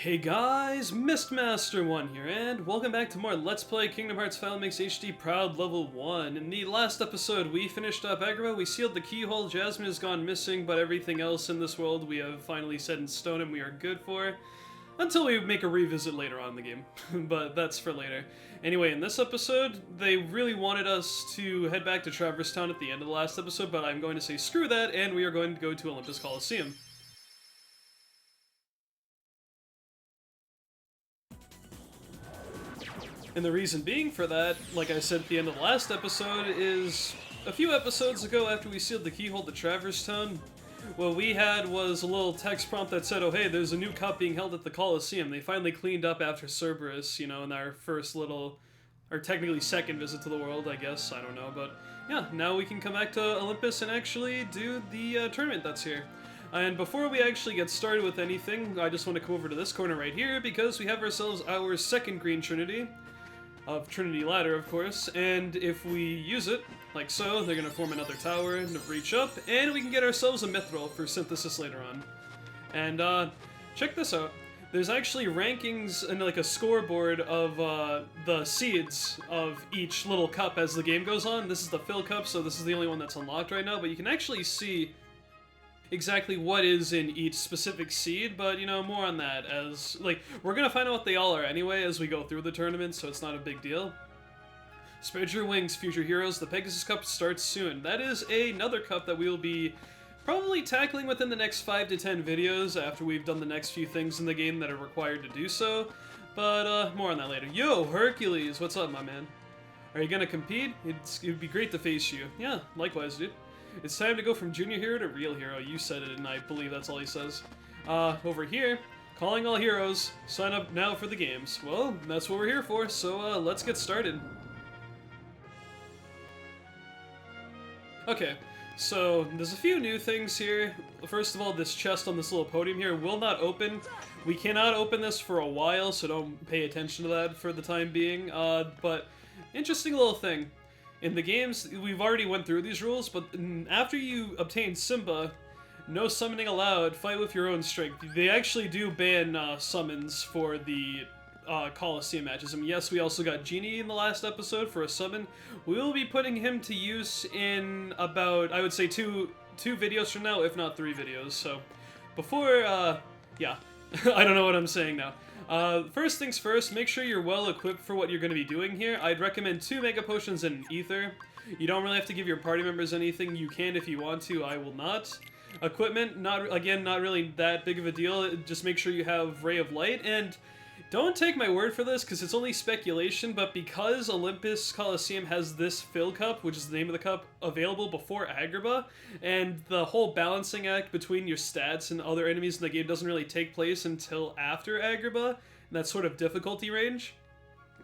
Hey guys, Mistmaster1 here, and welcome back to more Let's Play Kingdom Hearts Final Mix HD Proud Level 1. In the last episode, we finished up Agrabah, we sealed the keyhole, Jasmine has gone missing, but everything else in this world we have finally set in stone and we are good for. Until we make a revisit later on in the game, but that's for later. Anyway, in this episode, they really wanted us to head back to Traverse Town at the end of the last episode, but I'm going to say screw that, and we are going to go to Olympus Coliseum. And the reason being for that, like I said at the end of the last episode, is a few episodes ago after we sealed the keyhole to Traverse Town, what we had was a little text prompt that said, oh hey, there's a new cup being held at the Coliseum. They finally cleaned up after Cerberus, you know, in our first little, or technically second visit to the world, I guess, I don't know, but yeah, now we can come back to Olympus and actually do the tournament that's here. And before we actually get started with anything, I just want to come over to this corner right here because we have ourselves our second Green Trinity, of Trinity Ladder, of course, and if we use it, like so, they're going to form another tower to reach up, and we can get ourselves a Mithril for synthesis later on. And, check this out. There's actually rankings and, like, a scoreboard of, the seeds of each little cup as the game goes on. This is the fill cup, so this is the only one that's unlocked right now, but you can actually see exactly what is in each specific seed, but, you know, more on that as, like, we're gonna find out what they all are anyway as we go through the tournament, so it's not a big deal. Spread your wings, future heroes. The Pegasus Cup starts soon. That is another cup that we will be probably tackling within the next 5 to 10 videos after we've done the next few things in the game that are required to do so, but, more on that later. Yo, Hercules, what's up, my man? Are you gonna compete? It'd be great to face you. Yeah, likewise, dude. It's time to go from junior hero to real hero. You said it, and I believe that's all he says. Over here, calling all heroes, sign up now for the games. Well, that's what we're here for, so let's get started. Okay, so there's a few new things here. First of all, this chest on this little podium here will not open. We cannot open this for a while, so don't pay attention to that for the time being. But interesting little thing. In the games, we've already went through these rules, but after you obtain Simba, no summoning allowed, fight with your own strength. They actually do ban summons for the Coliseum matches. And yes, we also got Genie in the last episode for a summon. We will be putting him to use in about, I would say, two videos from now, if not 3 videos. So, before, yeah, I don't know what I'm saying now. First things first, make sure you're well equipped for what you're going to be doing here. I'd recommend 2 Mega Potions and an Ether. You don't really have to give your party members anything. You can if you want to, I will not. Equipment, not really that big of a deal. Just make sure you have Ray of Light, and don't take my word for this because it's only speculation, but because Olympus Coliseum has this fill cup, which is the name of the cup, available before Agrabah, and the whole balancing act between your stats and other enemies in the game doesn't really take place until after Agrabah, in that sort of difficulty range.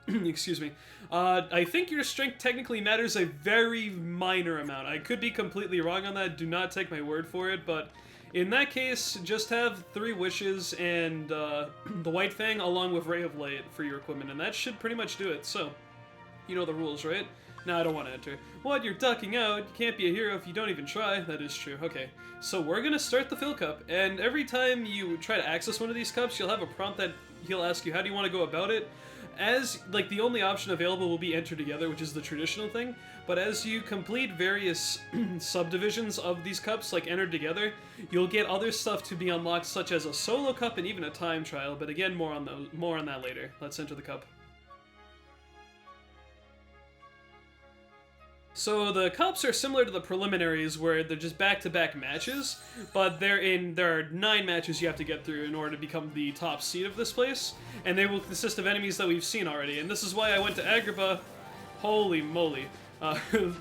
Excuse me. I think your strength technically matters a very minor amount. I could be completely wrong on that, do not take my word for it, but in that case, just have 3 wishes and the White Fang along with Ray of Light for your equipment, and that should pretty much do it. So, you know the rules, right? No, I don't want to enter. What? You're ducking out? You can't be a hero if you don't even try. That is true. Okay, so we're gonna start the fill cup, and every time you try to access one of these cups, you'll have a prompt that he'll ask you, how do you want to go about it? As, like, the only option available will be enter together, which is the traditional thing, but as you complete various subdivisions of these cups, like enter together, you'll get other stuff to be unlocked, such as a solo cup and even a time trial, but again, more on that later. Let's enter the cup. So the cups are similar to the preliminaries where they're just back-to-back matches, but there are 9 matches you have to get through in order to become the top seed of this place, and they will consist of enemies that we've seen already, and this is why I went to Agrabah. Holy moly.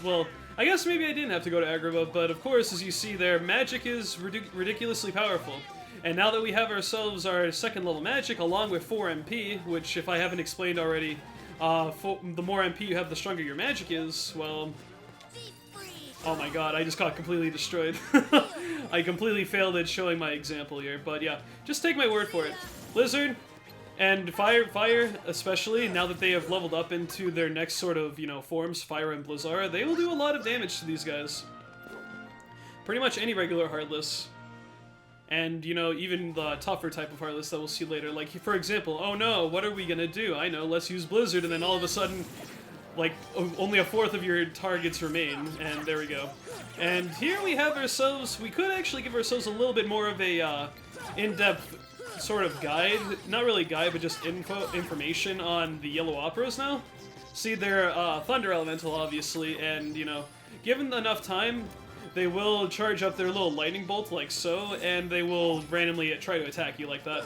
Well, I guess maybe I didn't have to go to Agrabah, but of course, as you see there, magic is ridiculously powerful. And now that we have ourselves our 2nd level magic along with 4 MP, which if I haven't explained already, the more MP you have, the stronger your magic is, well, oh my god, I just got completely destroyed. I completely failed at showing my example here, but yeah, just take my word for it. Blizzard and Fire especially, now that they have leveled up into their next sort of, you know, forms, Fire and Blizzard, they will do a lot of damage to these guys. Pretty much any regular Heartless. And, you know, even the tougher type of Heartless that we'll see later. Like, for example, oh no, what are we gonna do? I know, let's use Blizzard, and then all of a sudden, like, only a fourth of your targets remain, and there we go. And here we have ourselves, we could actually give ourselves a little bit more of a in-depth sort of guide. Not really guide, but just information on the Yellow Operas now. See, they're Thunder Elemental, obviously, and, you know, given enough time, they will charge up their little lightning bolt like so, and they will randomly try to attack you like that.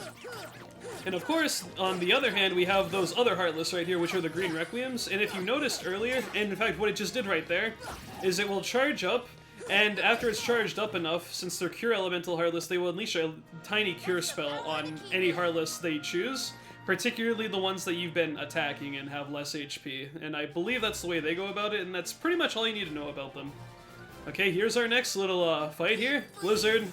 And of course, on the other hand, we have those other Heartless right here, which are the Green Requiems, and if you noticed earlier, and in fact what it just did right there, is it will charge up, and after it's charged up enough, since they're Cure Elemental Heartless, they will unleash a tiny Cure spell on any Heartless they choose, particularly the ones that you've been attacking and have less HP, and I believe that's the way they go about it, and that's pretty much all you need to know about them. Okay, here's our next little fight here. Blizzard.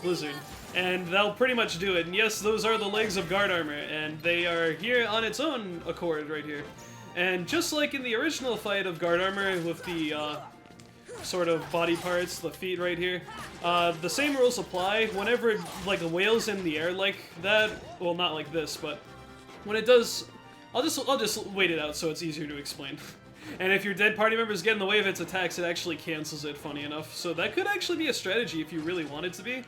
Blizzard. And that'll pretty much do it. And yes, those are the legs of guard armor, and they are here on its own accord right here. And just like in the original fight of guard armor with the sort of body parts, the feet right here, the same rules apply. Whenever like a whale's in the air like that, well, not like this, but when it does, I'll just wait it out so it's easier to explain. And if your dead party members get in the way of its attacks, it actually cancels it, funny enough. So that could actually be a strategy if you really want it to be.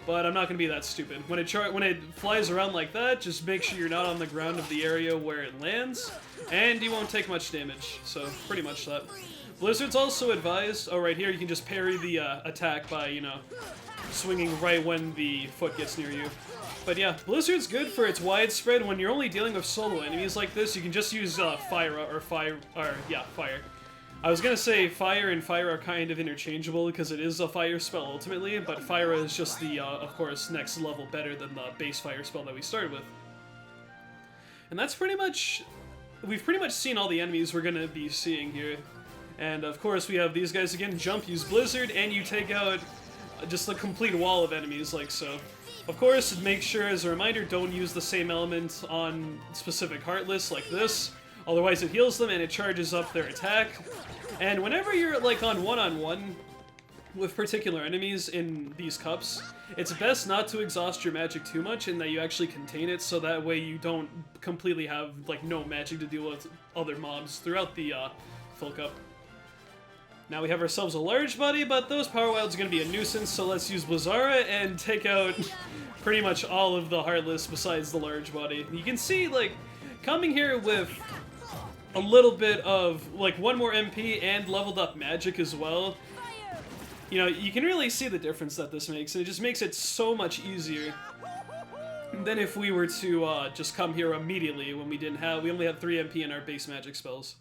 But I'm not going to be that stupid. When it flies around like that, just make sure you're not on the ground of the area where it lands, and you won't take much damage. So, pretty much that. Blizzard's also advised, oh right here, you can just parry the attack by, you know, swinging right when the foot gets near you. But yeah, Blizzard's good for its widespread. When you're only dealing with solo enemies like this, you can just use fire. I was gonna say fire and fire are kind of interchangeable because it is a fire spell ultimately, but fire is just the, of course, next level better than the base fire spell that we started with. And that's pretty much, we've pretty much seen all the enemies we're gonna be seeing here. And of course we have these guys again, jump, use Blizzard, and you take out just a complete wall of enemies like so. Of course, make sure, as a reminder, don't use the same element on specific Heartless like this, otherwise it heals them and it charges up their attack. And whenever you're like on one-on-one with particular enemies in these cups, it's best not to exhaust your magic too much and that you actually contain it, so that way you don't completely have like no magic to deal with other mobs throughout the full cup. Now we have ourselves a large body, but those power wilds are going to be a nuisance, so let's use Blizzara and take out pretty much all of the Heartless besides the large body. You can see, like, coming here with a little bit of, like, one more MP and leveled up magic as well, you know, you can really see the difference that this makes, and it just makes it so much easier than if we were to just come here immediately when we only had 3 MP in our base magic spells.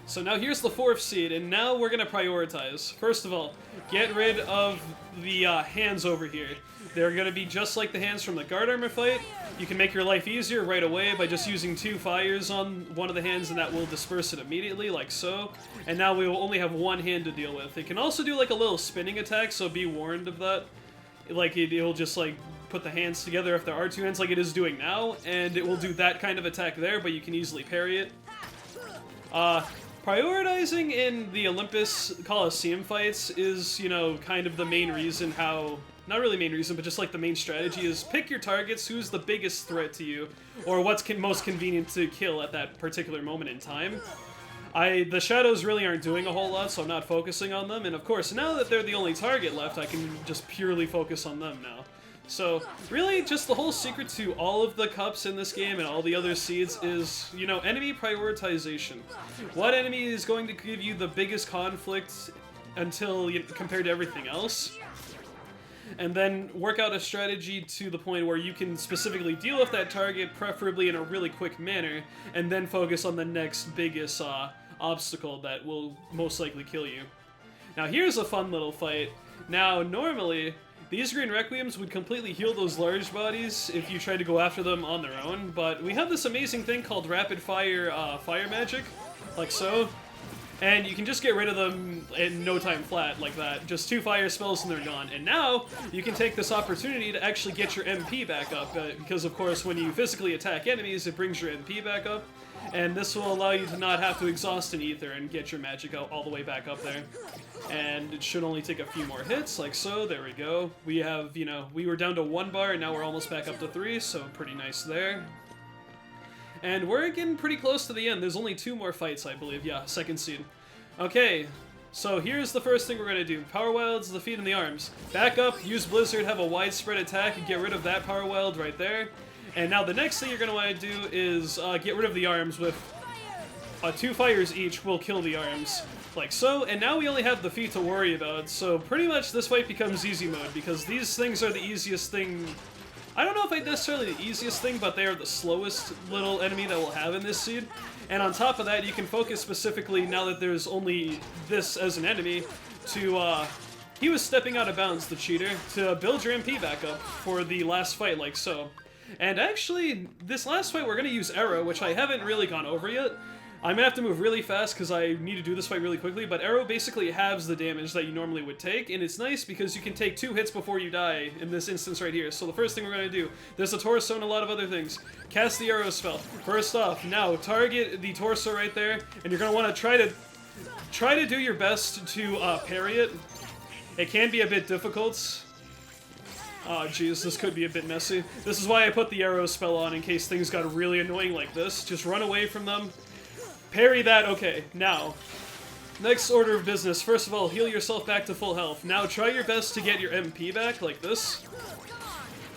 So now here's the 4th seed, and now we're going to prioritize. First of all, get rid of the hands over here. They're going to be just like the hands from the guard armor fight. You can make your life easier right away by just using 2 fires on one of the hands, and that will disperse it immediately, like so. And now we will only have 1 hand to deal with. It can also do like a little spinning attack, so be warned of that. Like, it'll just like put the hands together if there are 2 hands like it is doing now, and it will do that kind of attack there, but you can easily parry it. Prioritizing in the Olympus Coliseum fights is, you know, kind of the main reason how, not really main reason, but just like the main strategy is pick your targets, who's the biggest threat to you, or what's most convenient to kill at that particular moment in time. The shadows really aren't doing a whole lot, so I'm not focusing on them, and of course, now that they're the only target left, I can just purely focus on them now. So, really, just the whole secret to all of the cups in this game and all the other seeds is, you know, enemy prioritization. What enemy is going to give you the biggest conflict until compared to everything else? And then work out a strategy to the point where you can specifically deal with that target, preferably in a really quick manner, and then focus on the next biggest obstacle that will most likely kill you. Now, here's a fun little fight. Now, normally, these Green Requiems would completely heal those large bodies if you tried to go after them on their own, but we have this amazing thing called rapid fire fire magic, like so, and you can just get rid of them in no time flat, like that. Just 2 fire spells and they're gone. And now, you can take this opportunity to actually get your MP back up, because of course when you physically attack enemies, it brings your MP back up, And this will allow you to not have to exhaust an ether and get your magic out all the way back up there. And it should only take a few more hits, like so. There we go. We have, you know, we were down to 1 bar, and now we're almost back up to 3, so pretty nice there. And we're getting pretty close to the end. There's only 2 more fights, I believe. Yeah, second seed. Okay, so here's the first thing we're going to do. Power Wilds, the feet and the arms. Back up, use Blizzard, have a widespread attack, and get rid of that Power Wild right there. And now the next thing you're going to want to do is get rid of the arms with 2 fires each will kill the arms. Like so, and now we only have the feet to worry about, so pretty much this fight becomes easy mode, because these things are the easiest thing. I don't know if it's necessarily the easiest thing, but they are the slowest little enemy that we'll have in this seed. And on top of that, you can focus specifically, now that there's only this as an enemy, to, he was stepping out of bounds, the cheater, to build your MP back up for the last fight, like so. And actually, this last fight we're going to use Arrow, which I haven't really gone over yet. I'm gonna have to move really fast because I need to do this fight really quickly, but Arrow basically halves the damage that you normally would take, and it's nice because you can take 2 hits before you die in this instance right here. So the first thing we're gonna do, there's a torso and a lot of other things. Cast the Arrow spell. First off, now target the torso right there, and you're gonna want to try to do your best to parry it. It can be a bit difficult. Oh jeez, this could be a bit messy. This is why I put the Arrow spell on, in case things got really annoying like this. Just run away from them. Parry that, okay. Now, next order of business. First of all, heal yourself back to full health. Now try your best to get your MP back, like this.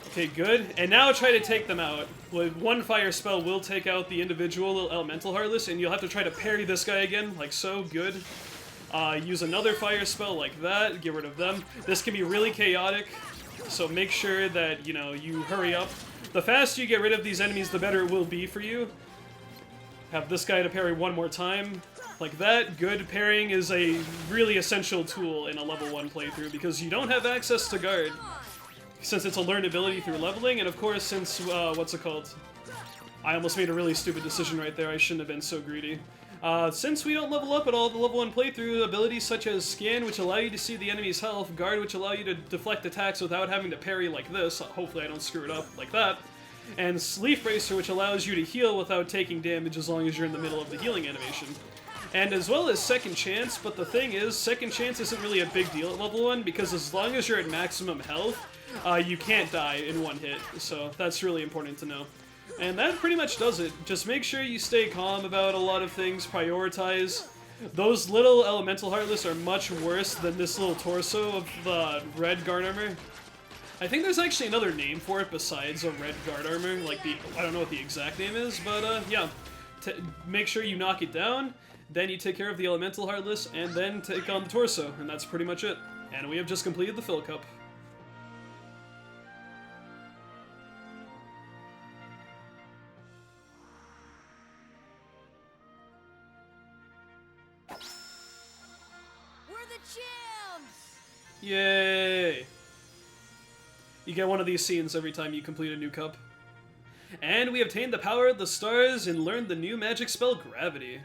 Okay, good. And now try to take them out. With 1 fire spell will take out the individual elemental heartless, and you'll have to try to parry this guy again, like so. Good. Use another fire spell like that, get rid of them. This can be really chaotic, so make sure that, you know, you hurry up. The faster you get rid of these enemies, the better it will be for you. Have this guy to parry 1 more time, like that. Good. Parrying is a really essential tool in a level 1 playthrough, because you don't have access to guard, since it's a learned ability through leveling, and of course since, what's it called? I almost made a really stupid decision right there, I shouldn't have been so greedy. Since we don't level up at all the level 1 playthrough, abilities such as Scan, which allow you to see the enemy's health, Guard, which allow you to deflect attacks without having to parry like this, hopefully I don't screw it up like that, and Leaf Bracer, which allows you to heal without taking damage as long as you're in the middle of the healing animation. And as well as Second Chance, but the thing is, Second Chance isn't really a big deal at level 1, because as long as you're at maximum health, you can't die in 1 hit, so that's really important to know. And that pretty much does it. Just make sure you stay calm about a lot of things, prioritize. Those little elemental heartless are much worse than this little torso of the red guard armor. I think there's actually another name for it besides a red guard armor, like I don't know what the exact name is, but yeah. Make sure you knock it down, then you take care of the elemental heartless, and then take on the torso, and that's pretty much it. And we have just completed the fill cup. We're the champs! Yay! You get one of these scenes every time you complete a new cup. And we obtained the power of the stars and learned the new magic spell, Gravity.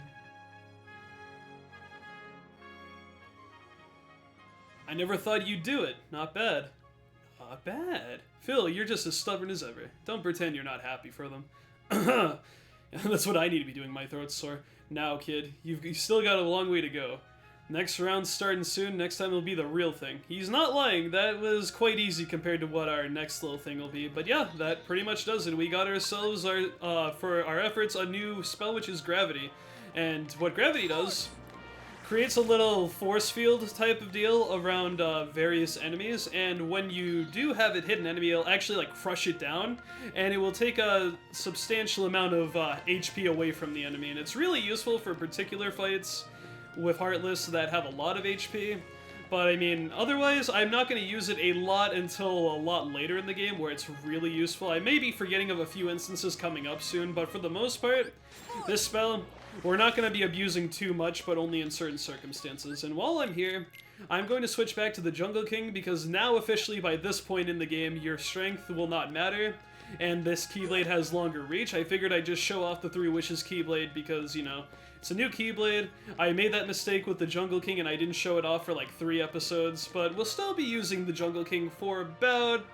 I never thought you'd do it. Not bad. Not bad. Phil, you're just as stubborn as ever. Don't pretend you're not happy for them. That's what I need to be doing, my throat's sore. Now, kid, you've still got a long way to go. Next round's starting soon, next time it'll be the real thing. He's not lying, that was quite easy compared to what our next little thing will be. But yeah, that pretty much does it. We got ourselves, for our efforts, a new spell, which is Gravity. And what Gravity does, creates a little force field type of deal around various enemies, and when you do have it hit an enemy, it'll actually like crush it down, and it will take a substantial amount of HP away from the enemy, and it's really useful for particular fights with Heartless that have a lot of HP. But I mean, otherwise, I'm not going to use it a lot until a lot later in the game where it's really useful. I may be forgetting of a few instances coming up soon, but for the most part, this spell, we're not going to be abusing too much, but only in certain circumstances. And while I'm here, I'm going to switch back to the Jungle King, because now officially by this point in the game, your strength will not matter, and this Keyblade has longer reach. I figured I'd just show off the 3 Wishes Keyblade because, you know, it's a new Keyblade. I made that mistake with the Jungle King and I didn't show it off for like 3 episodes, but we'll still be using the Jungle King for about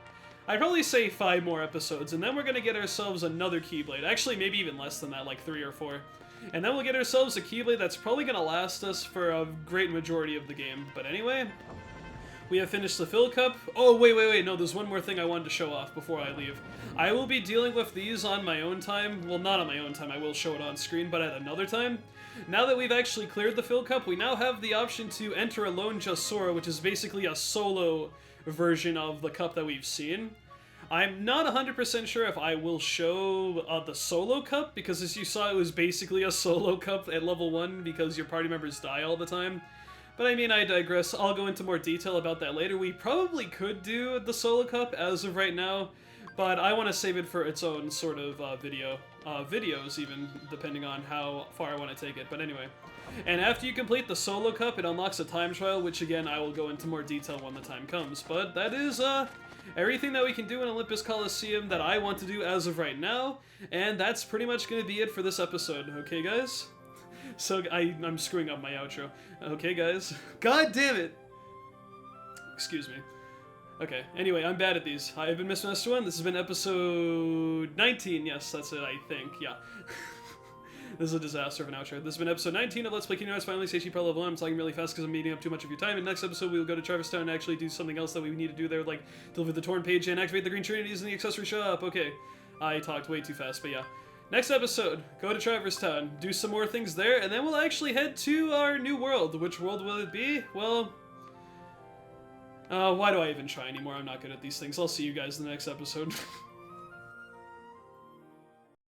I'd probably say 5 more episodes, and then we're gonna get ourselves another Keyblade. Actually, maybe even less than that, like 3 or 4. And then we'll get ourselves a Keyblade that's probably gonna last us for a great majority of the game. But anyway, we have finished the fill cup. Oh, wait, no, there's one more thing I wanted to show off before I leave. I will be dealing with these on my own time. Well, not on my own time, I will show it on screen, but at another time. Now that we've actually cleared the fill cup, we now have the option to enter Alone Just Sora, which is basically a solo version of the cup that we've seen. I'm not 100% sure if I will show the solo cup, because as you saw, it was basically a solo cup at level 1 because your party members die all the time. But I mean, I digress. I'll go into more detail about that later. We probably could do the solo cup as of right now, but I want to save it for its own sort of videos even, depending on how far I want to take it. But anyway. And after you complete the solo cup, it unlocks a time trial, which again, I will go into more detail when the time comes. But that is, everything that we can do in Olympus Coliseum that I want to do as of right now, and that's pretty much going to be it for this episode, okay guys? So, I'm screwing up my outro. Okay guys. God damn it! Excuse me. Okay, anyway, I'm bad at these. I've been Mr. Master 1, this has been episode 19, yes, that's it, I think, yeah. This is a disaster of an outro. This has been episode 19 of Let's Play Kingdom Hearts Finally Stage Pro level 1. I'm talking really fast because I'm eating up too much of your time. In the next episode, we will go to Traverse Town and actually do something else that we need to do there, like deliver the torn page and activate the green trinities in the accessory shop. Okay, I talked way too fast, but yeah. Next episode, go to Traverse Town, do some more things there, and then we'll actually head to our new world. Which world will it be? Well, why do I even try anymore? I'm not good at these things. I'll see you guys in the next episode.